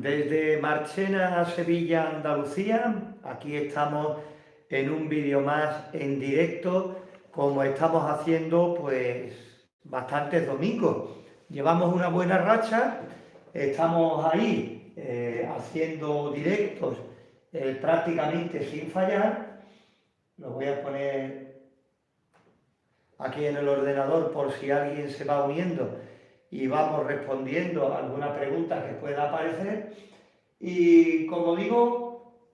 Desde Marchena a Sevilla, Andalucía, aquí estamos en un vídeo más en directo, como estamos haciendo pues bastantes domingos. Llevamos una buena racha, estamos ahí haciendo directos prácticamente sin fallar. Lo voy a poner aquí en el ordenador por si alguien se va uniendo y vamos respondiendo a alguna pregunta que pueda aparecer. Y como digo,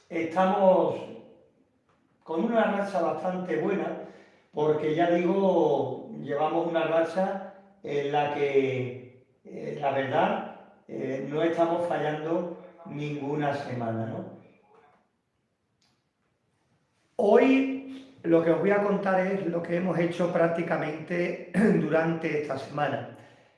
estamos con una racha bastante buena, porque ya digo, llevamos una racha en la que, la verdad, no estamos fallando ninguna semana, ¿no? Hoy lo que os voy a contar es lo que hemos hecho prácticamente durante esta semana.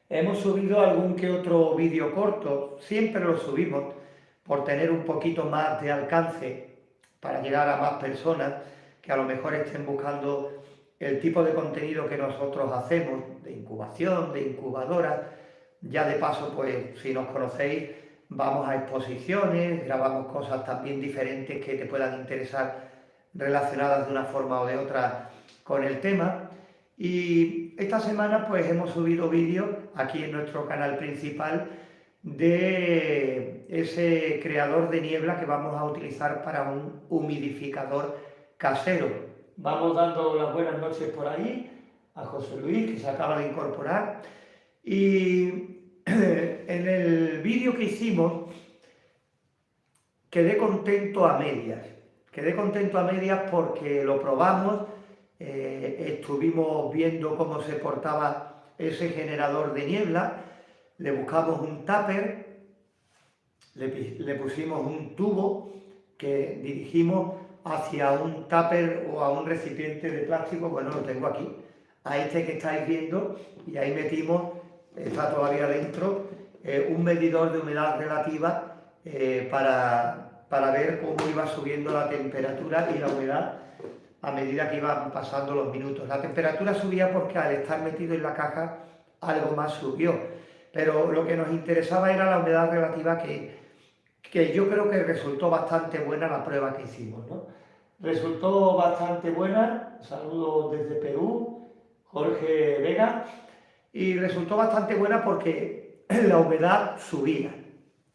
Hemos subido algún que otro vídeo corto, siempre lo subimos por tener un poquito más de alcance para llegar a más personas que a lo mejor estén buscando el tipo de contenido que nosotros hacemos, de incubación, de incubadora. Ya de paso, pues si nos conocéis, vamos a exposiciones, grabamos cosas también diferentes que te puedan interesar relacionadas de una forma o de otra con el tema. Y esta semana pues hemos subido vídeos aquí en nuestro canal principal de ese creador de niebla que vamos a utilizar para un humidificador casero. Vamos dando las buenas noches por ahí a José Luis, que se acaba de incorporar. Y en el vídeo que hicimos quedé contento a medias. Quedé contento a medias porque lo probamos, estuvimos viendo cómo se portaba ese generador de niebla, le buscamos un tupper, le pusimos un tubo que dirigimos hacia un tupper o a un recipiente de plástico, bueno, lo tengo aquí, a este que estáis viendo, y ahí metimos, está todavía dentro, un medidor de humedad relativa para ver cómo iba subiendo la temperatura y la humedad a medida que iban pasando los minutos. La temperatura subía porque al estar metido en la caja algo más subió, pero lo que nos interesaba era la humedad relativa que yo creo que resultó bastante buena la prueba que hicimos, ¿no? Resultó bastante buena, saludos desde Perú, Jorge Vega, y resultó bastante buena porque la humedad subía,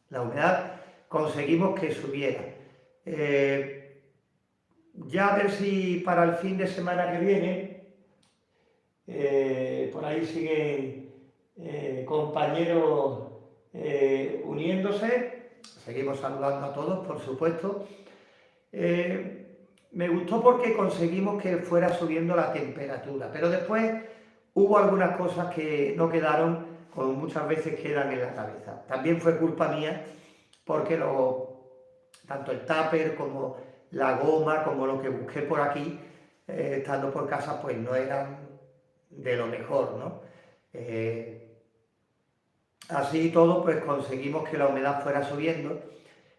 la humedad conseguimos que subiera. Ya a ver si para el fin de semana que viene, por ahí siguen compañeros uniéndose, seguimos saludando a todos, por supuesto. Me gustó porque conseguimos que fuera subiendo la temperatura, pero después hubo algunas cosas que no quedaron, como muchas veces quedan en la cabeza. También fue culpa mía, porque tanto el tupper como la goma, como lo que busqué por aquí, estando por casa, pues no eran de lo mejor, ¿no? Así y todo, pues conseguimos que la humedad fuera subiendo,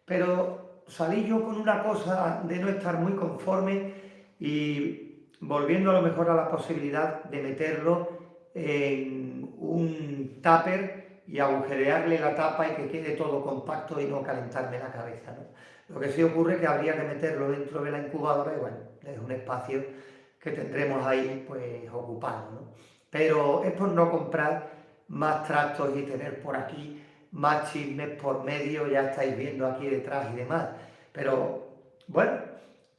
pero salí yo con una cosa de no estar muy conforme y volviendo a lo mejor a la posibilidad de meterlo en un tupper y agujerearle la tapa y que quede todo compacto y no calentarme la cabeza, ¿no? Lo que sí ocurre es que habría que meterlo dentro de la incubadora y bueno, es un espacio que tendremos ahí pues ocupado, ¿no? Pero es por no comprar más tractos y tener por aquí más chismes por medio, ya estáis viendo aquí detrás y demás. Pero bueno,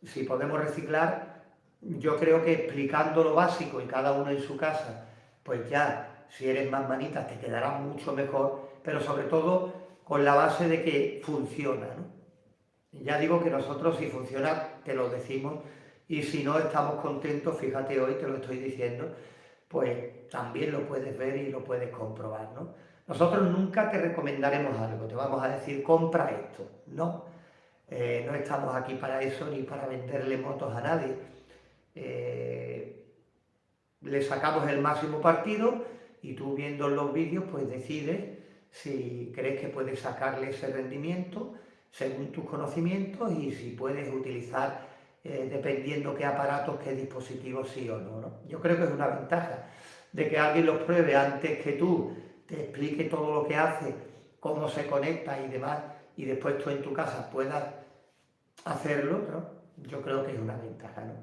si podemos reciclar, yo creo que explicando lo básico y cada uno en su casa, pues ya, si eres más manitas, te quedará mucho mejor, pero sobre todo con la base de que funciona, ¿no? Ya digo que nosotros si funciona, te lo decimos, y si no estamos contentos, fíjate hoy, te lo estoy diciendo, pues también lo puedes ver y lo puedes comprobar, ¿no? Nosotros nunca te recomendaremos algo, te vamos a decir, compra esto, ¿no? No estamos aquí para eso ni para venderle motos a nadie. Le sacamos el máximo partido y tú viendo los vídeos pues decides si crees que puedes sacarle ese rendimiento según tus conocimientos y si puedes utilizar dependiendo qué aparatos, qué dispositivos sí o no, ¿no? Yo creo que es una ventaja de que alguien los pruebe antes que tú, te explique todo lo que hace cómo se conecta y demás, y después tú en tu casa puedas hacerlo, ¿no? Yo creo que es una ventaja, ¿no?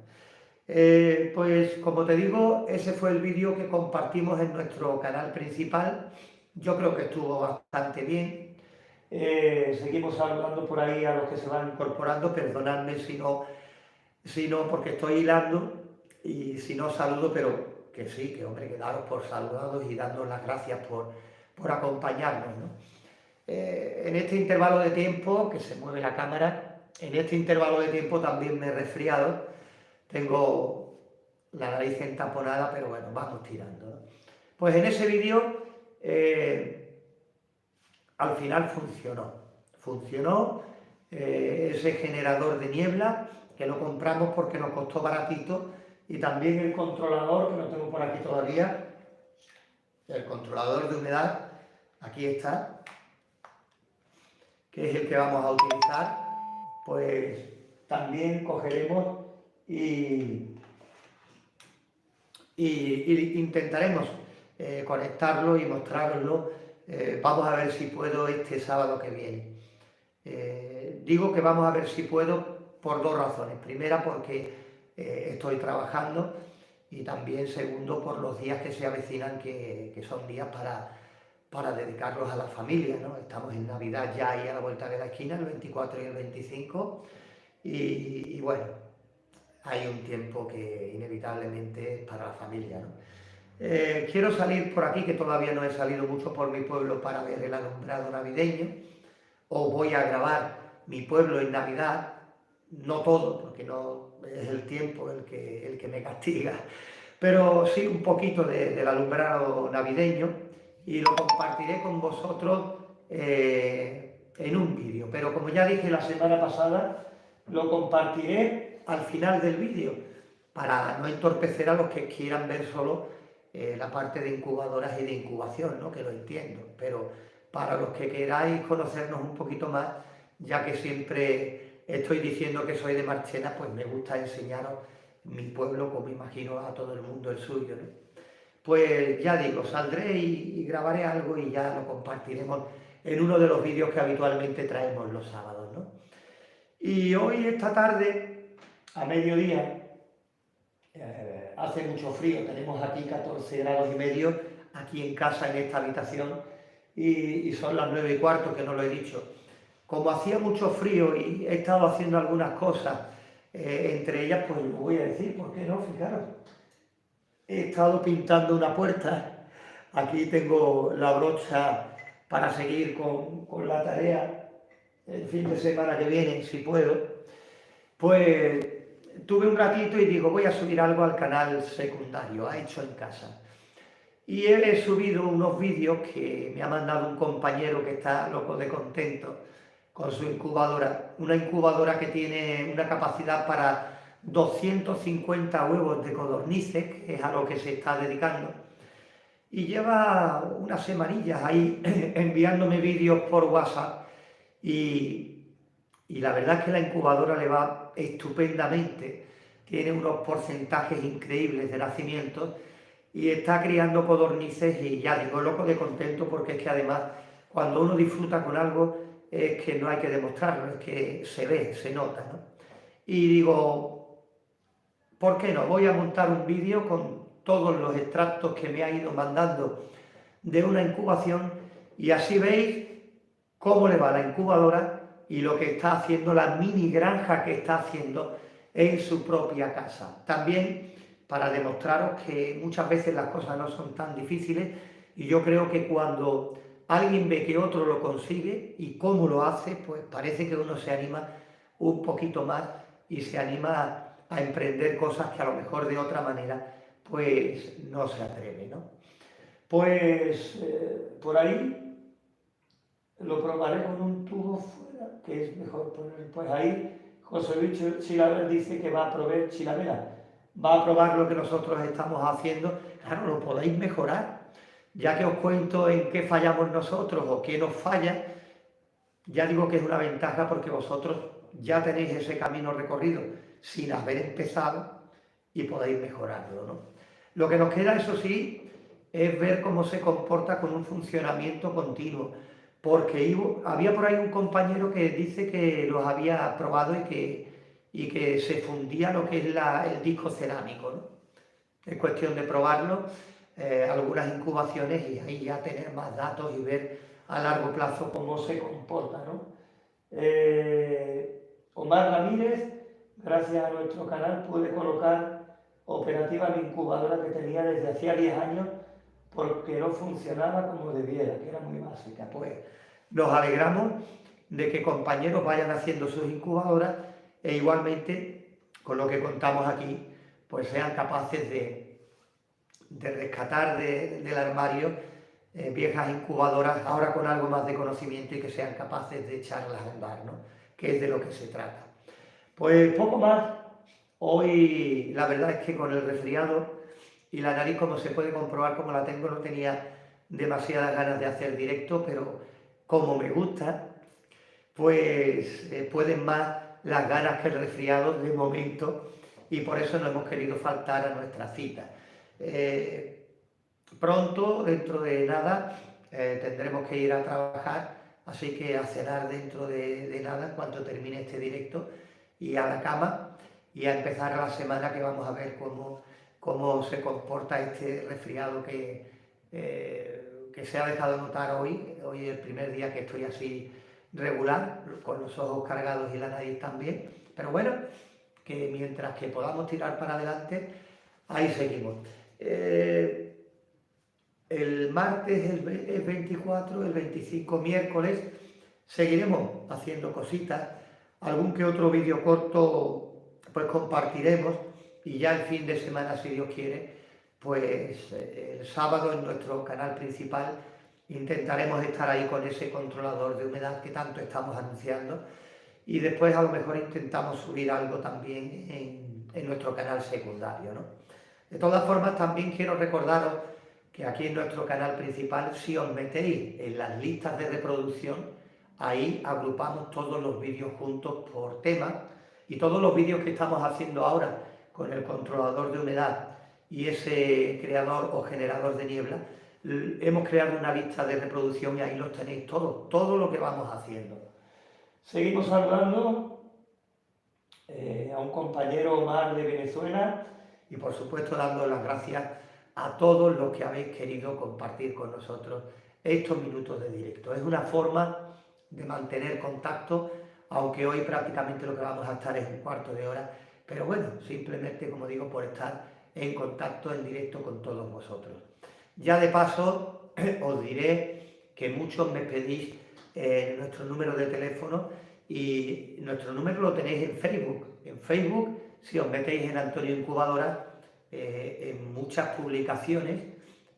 Pues como te digo, ese fue el vídeo que compartimos en nuestro canal principal. Yo creo que estuvo bastante bien. Seguimos saludando por ahí a los que se van incorporando. Perdonadme si no, porque estoy hilando y si no saludo, pero que sí, que hombre, que daros por saludados y dándonos las gracias por acompañarnos, ¿no? En este intervalo de tiempo, que se mueve la cámara, en este intervalo de tiempo también me he resfriado. Tengo la nariz entaponada, pero bueno, vamos tirando, ¿no? Pues en ese vídeo al final funcionó ese generador de niebla, que lo compramos porque nos costó baratito, y también el controlador, que lo tengo por aquí todavía, el controlador de humedad, aquí está, que es el que vamos a utilizar. Pues también cogeremos y intentaremos conectarlo y mostrarlo. Vamos a ver si puedo este sábado que viene. Digo que vamos a ver si puedo por dos razones. Primera, porque estoy trabajando, y también segundo, por los días que se avecinan, que son días para dedicarlos a la familia, ¿no? Estamos en Navidad ya ahí a la vuelta de la esquina, el 24 y el 25, y bueno, hay un tiempo que inevitablemente es para la familia, ¿no? Quiero salir por aquí, que todavía no he salido mucho por mi pueblo, para ver el alumbrado navideño. Os voy a grabar mi pueblo en Navidad, no todo, porque no es el tiempo el que me castiga, pero sí un poquito del alumbrado navideño, y lo compartiré con vosotros en un vídeo. Pero como ya dije la semana pasada, lo compartiré al final del vídeo, para no entorpecer a los que quieran ver solo la parte de incubadoras y de incubación, ¿no? Que lo entiendo, pero para los que queráis conocernos un poquito más, ya que siempre estoy diciendo que soy de Marchena, pues me gusta enseñaros mi pueblo, como imagino a todo el mundo el suyo, ¿no? Pues ya digo, saldré y grabaré algo y ya lo compartiremos en uno de los vídeos que habitualmente traemos los sábados, ¿no? Y hoy, esta tarde, a mediodía, hace mucho frío, tenemos aquí 14 grados y medio, aquí en casa, en esta habitación, y son las 9:15, que no lo he dicho. Como hacía mucho frío y he estado haciendo algunas cosas, entre ellas, pues lo voy a decir, ¿por qué no? Fijaros, he estado pintando una puerta, aquí tengo la brocha para seguir con la tarea el fin de semana que viene, si puedo. Pues tuve un ratito y digo, voy a subir algo al canal secundario, a Hecho en Casa. Y he subido unos vídeos que me ha mandado un compañero que está loco de contento con su incubadora. Una incubadora que tiene una capacidad para 250 huevos de codornices, que es a lo que se está dedicando. Y lleva unas semanillas ahí enviándome vídeos por WhatsApp, y la verdad es que la incubadora le va estupendamente. Tiene unos porcentajes increíbles de nacimiento y está criando codornices, y ya digo, loco de contento, porque es que además cuando uno disfruta con algo es que no hay que demostrarlo, es que se ve, se nota, ¿no? Y digo, ¿por qué no? Voy a montar un vídeo con todos los extractos que me ha ido mandando de una incubación, y así veis cómo le va la incubadora y lo que está haciendo, la mini granja que está haciendo en su propia casa. También para demostraros que muchas veces las cosas no son tan difíciles, y yo creo que cuando alguien ve que otro lo consigue y cómo lo hace, pues parece que uno se anima un poquito más y se anima a emprender cosas que a lo mejor de otra manera pues no se atreve, ¿no? Pues por ahí lo probaré con un tubo fuera, que es mejor poner, pues ahí José Luis Chilavera dice que va a probar, Chilavera va a probar lo que nosotros estamos haciendo. Claro, lo podéis mejorar, ya que os cuento en qué fallamos nosotros o qué nos falla. Ya digo que es una ventaja, porque vosotros ya tenéis ese camino recorrido sin haber empezado y podéis mejorarlo, ¿no? Lo que nos queda, eso sí, es ver cómo se comporta con un funcionamiento continuo, porque había por ahí un compañero que dice que los había probado y que se fundía lo que es el disco cerámico, ¿no? Es cuestión de probarlo, algunas incubaciones y ahí ya tener más datos y ver a largo plazo cómo se comporta, ¿no? Omar Ramírez, gracias a nuestro canal, pude colocar operativa la incubadora que tenía desde hacía 10 años porque no funcionaba como debiera, que era muy básica. Pues nos alegramos de que compañeros vayan haciendo sus incubadoras e igualmente, con lo que contamos aquí, pues sean capaces de rescatar del armario viejas incubadoras, ahora con algo más de conocimiento y que sean capaces de echarlas a andar, ¿no? Que es de lo que se trata. Pues poco más. Hoy la verdad es que con el resfriado y la nariz, como se puede comprobar, como la tengo, no tenía demasiadas ganas de hacer directo, pero como me gusta, pues pueden más las ganas que el resfriado de momento y por eso no hemos querido faltar a nuestra cita. Pronto, dentro de nada, tendremos que ir a trabajar, así que a cenar dentro de nada, en cuanto termine este directo, y a la cama, y a empezar la semana que vamos a ver cómo se comporta este resfriado que se ha dejado notar hoy. Hoy es el primer día que estoy así regular, con los ojos cargados y la nariz también, pero bueno, que mientras que podamos tirar para adelante, ahí seguimos. El martes es 24, el 25 miércoles, seguiremos haciendo cositas, algún que otro vídeo corto pues compartiremos y ya el fin de semana, si Dios quiere, pues el sábado en nuestro canal principal intentaremos estar ahí con ese controlador de humedad que tanto estamos anunciando y después a lo mejor intentamos subir algo también en nuestro canal secundario, ¿no? De todas formas, también quiero recordaros que aquí en nuestro canal principal, si os metéis en las listas de reproducción, ahí agrupamos todos los vídeos juntos por tema y todos los vídeos que estamos haciendo ahora con el controlador de humedad y ese creador o generador de niebla, hemos creado una lista de reproducción y ahí los tenéis todos, todo lo que vamos haciendo. Seguimos saludando a un compañero Omar de Venezuela y por supuesto dando las gracias a todos los que habéis querido compartir con nosotros estos minutos de directo. Es una forma de mantener contacto, aunque hoy prácticamente lo que vamos a estar es un cuarto de hora, pero bueno, simplemente, como digo, por estar en contacto en directo con todos vosotros. Ya de paso, os diré que muchos me pedís nuestro número de teléfono y nuestro número lo tenéis en Facebook. En Facebook, si os metéis en Antonio Incubadora, en muchas publicaciones,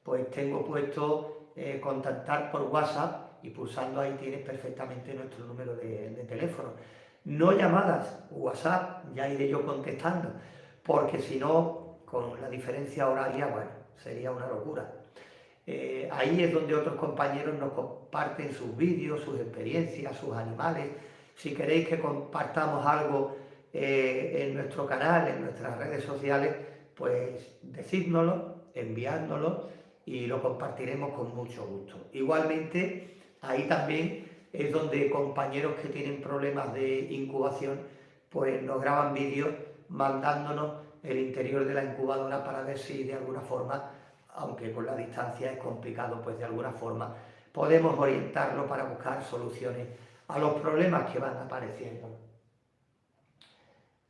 pues tengo puesto contactar por WhatsApp y pulsando ahí tienes perfectamente nuestro número de teléfono. No llamadas, WhatsApp, ya iré yo contestando, porque si no, con la diferencia horaria, bueno, sería una locura. Ahí es donde otros compañeros nos comparten sus vídeos, sus experiencias, sus animales. Si queréis que compartamos algo en nuestro canal, en nuestras redes sociales, pues decídnoslo, enviádnoslo y lo compartiremos con mucho gusto. Igualmente, ahí también es donde compañeros que tienen problemas de incubación, pues nos graban vídeos mandándonos el interior de la incubadora para ver si de alguna forma, aunque con la distancia es complicado, pues de alguna forma podemos orientarlo para buscar soluciones a los problemas que van apareciendo.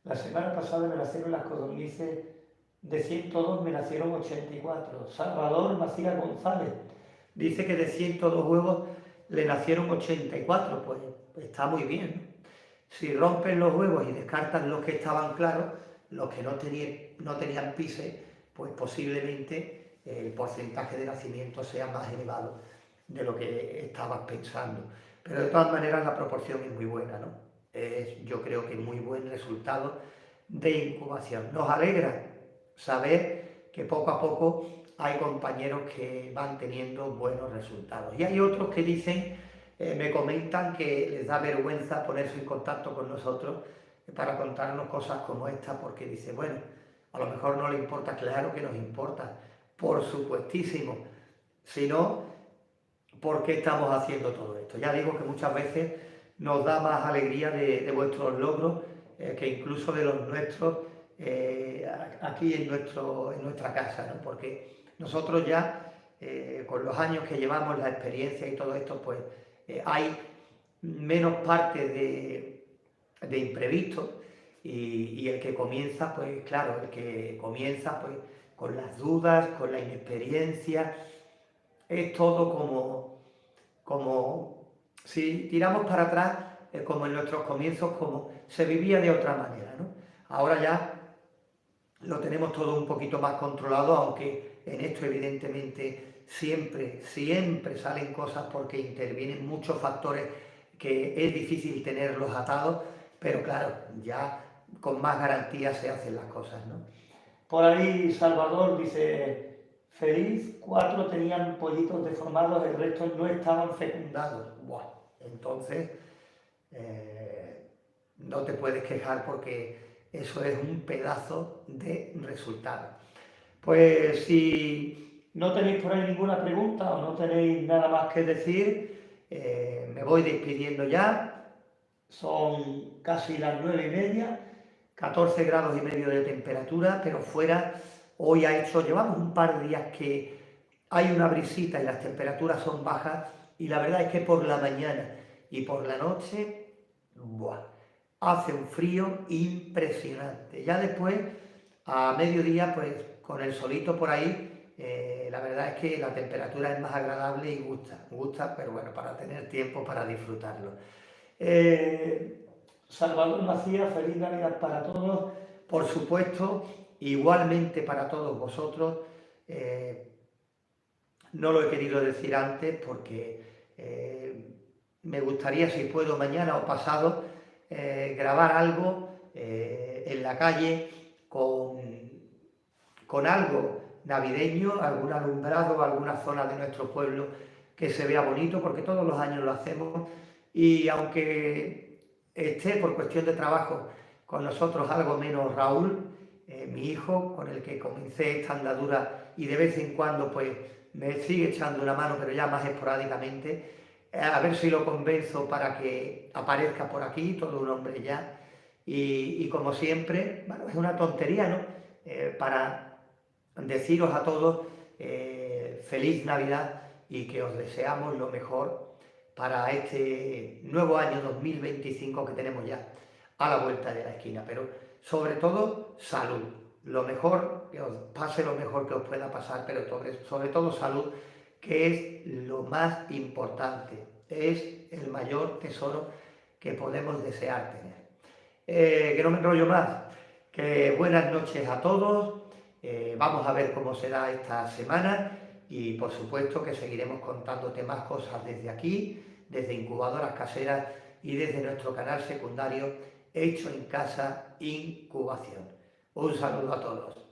La semana pasada me nacieron las codornices de 102, me nacieron 84. Salvador Macías González dice que de 102 huevos le nacieron 84, pues está muy bien. Si rompen los huevos y descartan los que estaban claros, los que no tenían pise, pues posiblemente el porcentaje de nacimiento sea más elevado de lo que estabas pensando. Pero de todas maneras la proporción es muy buena, ¿no? Yo creo que muy buen resultado de incubación. Nos alegra saber que poco a poco hay compañeros que van teniendo buenos resultados. Y hay otros que dicen, me comentan que les da vergüenza ponerse en contacto con nosotros para contarnos cosas como esta, porque dice, bueno, a lo mejor no le importa, claro que nos importa, por supuestísimo. Si no, por qué estamos haciendo todo esto. Ya digo que muchas veces nos da más alegría de vuestros logros que incluso de los nuestros aquí en nuestra casa, ¿no? Porque nosotros ya, con los años que llevamos, la experiencia y todo esto, pues hay menos parte de imprevistos y el que comienza, pues claro, el que comienza pues con las dudas, con la inexperiencia, es todo como si tiramos para atrás, como en nuestros comienzos, como se vivía de otra manera, ¿no? Ahora ya lo tenemos todo un poquito más controlado, aunque en esto evidentemente siempre salen cosas porque intervienen muchos factores que es difícil tenerlos atados, pero claro, ya con más garantía se hacen las cosas, ¿no? Por ahí Salvador dice, feliz, 4 tenían pollitos deformados, el resto no estaban fecundados. Buah, entonces no te puedes quejar porque eso es un pedazo de resultado. Pues si no tenéis por ahí ninguna pregunta o no tenéis nada más que decir, me voy despidiendo ya. Son casi las 9:30, 14 grados y medio de temperatura, pero fuera hoy llevamos un par de días que hay una brisita y las temperaturas son bajas y la verdad es que por la mañana y por la noche, ¡buah!, hace un frío impresionante. Ya después, a mediodía, pues con el solito por ahí, la verdad es que la temperatura es más agradable y gusta, pero bueno, para tener tiempo para disfrutarlo. Salvador Macías, feliz Navidad para todos, por supuesto, igualmente para todos vosotros. No lo he querido decir antes porque me gustaría, si puedo, mañana o pasado, grabar algo en la calle con algo navideño, algún alumbrado, alguna zona de nuestro pueblo que se vea bonito, porque todos los años lo hacemos y aunque esté por cuestión de trabajo con nosotros algo menos Raúl, mi hijo, con el que comencé esta andadura y de vez en cuando pues me sigue echando una mano, pero ya más esporádicamente, a ver si lo convenzo para que aparezca por aquí, todo un hombre ya. Y como siempre, bueno, es una tontería, ¿no? Para deciros a todos feliz Navidad y que os deseamos lo mejor para este nuevo año 2025 que tenemos ya a la vuelta de la esquina. Pero sobre todo, salud. Lo mejor, que os pase lo mejor que os pueda pasar, pero sobre todo salud, que es lo más importante, es el mayor tesoro que podemos desear tener. Que no me enrollo más, que buenas noches a todos, vamos a ver cómo será esta semana y por supuesto que seguiremos contándote más cosas desde aquí, desde Incubadoras Caseras y desde nuestro canal secundario Hecho en Casa Incubación. Un saludo a todos.